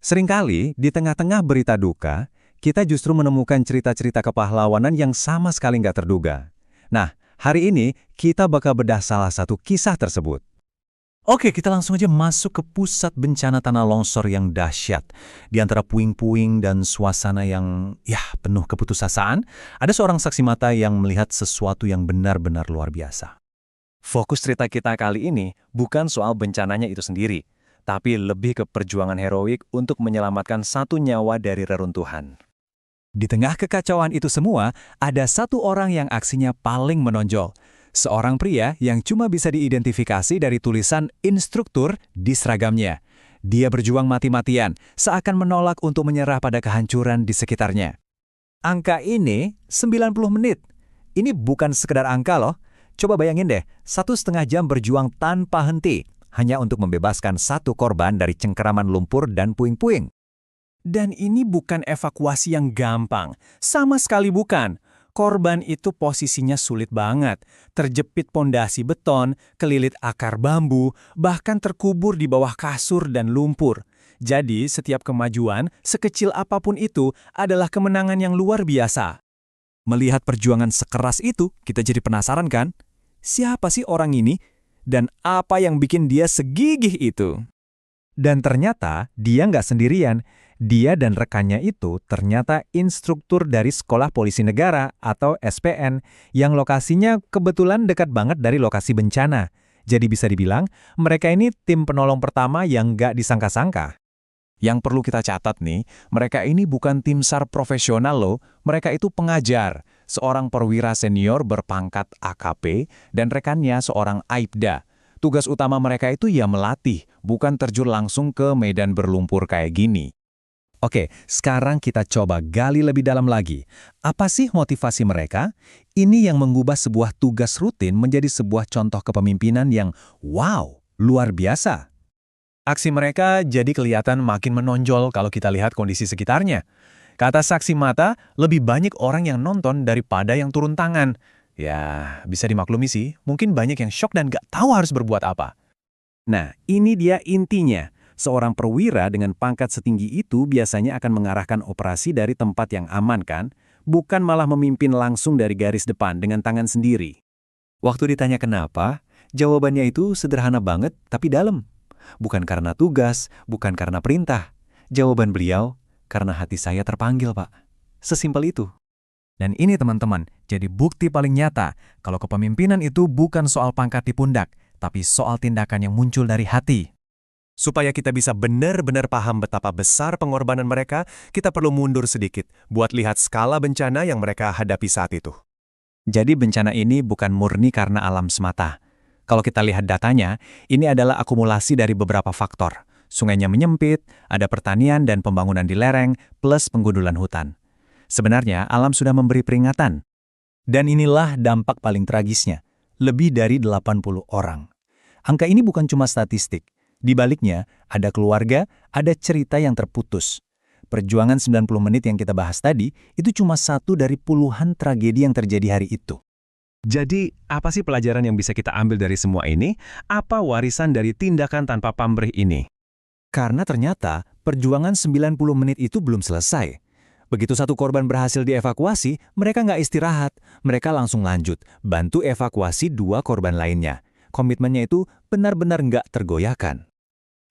Seringkali, di tengah-tengah berita duka, kita justru menemukan cerita-cerita kepahlawanan yang sama sekali nggak terduga. Nah, hari ini kita bakal bedah salah satu kisah tersebut. Oke, kita langsung aja masuk ke pusat bencana tanah longsor yang dahsyat. Di antara puing-puing dan suasana yang penuh keputusasaan, ada seorang saksi mata yang melihat sesuatu yang benar-benar luar biasa. Fokus cerita kita kali ini bukan soal bencananya itu sendiri, tapi lebih ke perjuangan heroik untuk menyelamatkan satu nyawa dari reruntuhan. Di tengah kekacauan itu semua, ada satu orang yang aksinya paling menonjol. Seorang pria yang cuma bisa diidentifikasi dari tulisan instruktur di seragamnya. Dia berjuang mati-matian, seakan menolak untuk menyerah pada kehancuran di sekitarnya. Angka ini 90 menit. Ini bukan sekedar angka loh. Coba bayangin deh, 1,5 jam berjuang tanpa henti, hanya untuk membebaskan satu korban dari cengkeraman lumpur dan puing-puing. Dan ini bukan evakuasi yang gampang, sama sekali bukan. Korban itu posisinya sulit banget, terjepit pondasi beton, kelilit akar bambu, bahkan terkubur di bawah kasur dan lumpur. Jadi, setiap kemajuan, sekecil apapun itu, adalah kemenangan yang luar biasa. Melihat perjuangan sekeras itu, kita jadi penasaran kan? Siapa sih orang ini? Dan apa yang bikin dia segigih itu? Dan ternyata, dia nggak sendirian. Dia dan rekannya itu ternyata instruktur dari Sekolah Polisi Negara atau SPN yang lokasinya kebetulan dekat banget dari lokasi bencana. Jadi bisa dibilang, mereka ini tim penolong pertama yang nggak disangka-sangka. Yang perlu kita catat nih, mereka ini bukan tim SAR profesional loh, mereka itu pengajar. Seorang perwira senior berpangkat AKP dan rekannya seorang Aibda. Tugas utama mereka itu ya melatih, bukan terjun langsung ke medan berlumpur kayak gini. Oke, sekarang kita coba gali lebih dalam lagi. Apa sih motivasi mereka? Ini yang mengubah sebuah tugas rutin menjadi sebuah contoh kepemimpinan yang wow, luar biasa. Aksi mereka jadi kelihatan makin menonjol kalau kita lihat kondisi sekitarnya. Kata saksi mata, lebih banyak orang yang nonton daripada yang turun tangan. Ya, bisa dimaklumi sih, mungkin banyak yang syok dan gak tahu harus berbuat apa. Nah, ini dia intinya. Seorang perwira dengan pangkat setinggi itu biasanya akan mengarahkan operasi dari tempat yang aman kan, bukan malah memimpin langsung dari garis depan dengan tangan sendiri. Waktu ditanya kenapa, jawabannya itu sederhana banget tapi dalam. Bukan karena tugas, bukan karena perintah. Jawaban beliau, karena hati saya terpanggil, Pak. Sesimpel itu. Dan ini teman-teman, jadi bukti paling nyata kalau kepemimpinan itu bukan soal pangkat di pundak, tapi soal tindakan yang muncul dari hati. Supaya kita bisa benar-benar paham betapa besar pengorbanan mereka, kita perlu mundur sedikit buat lihat skala bencana yang mereka hadapi saat itu. Jadi bencana ini bukan murni karena alam semata. Kalau kita lihat datanya, ini adalah akumulasi dari beberapa faktor. Sungainya menyempit, ada pertanian dan pembangunan di lereng, plus penggundulan hutan. Sebenarnya alam sudah memberi peringatan. Dan inilah dampak paling tragisnya, lebih dari 80 orang. Angka ini bukan cuma statistik. Di baliknya, ada keluarga, ada cerita yang terputus. Perjuangan 90 menit yang kita bahas tadi, itu cuma satu dari puluhan tragedi yang terjadi hari itu. Jadi, apa sih pelajaran yang bisa kita ambil dari semua ini? Apa warisan dari tindakan tanpa pamrih ini? Karena ternyata, perjuangan 90 menit itu belum selesai. Begitu satu korban berhasil dievakuasi, mereka nggak istirahat. Mereka langsung lanjut, bantu evakuasi 2 korban lainnya. Komitmennya itu benar-benar nggak tergoyahkan.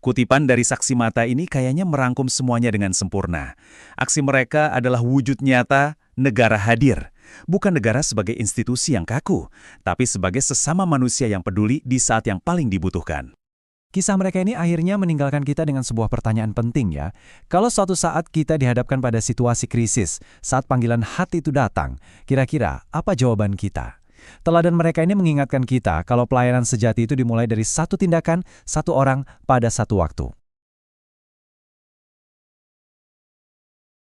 Kutipan dari saksi mata ini kayaknya merangkum semuanya dengan sempurna. Aksi mereka adalah wujud nyata negara hadir. Bukan negara sebagai institusi yang kaku, tapi sebagai sesama manusia yang peduli di saat yang paling dibutuhkan. Kisah mereka ini akhirnya meninggalkan kita dengan sebuah pertanyaan penting ya. Kalau suatu saat kita dihadapkan pada situasi krisis, saat panggilan hati itu datang, kira-kira apa jawaban kita? Teladan mereka ini mengingatkan kita kalau pelayanan sejati itu dimulai dari satu tindakan, satu orang, pada satu waktu.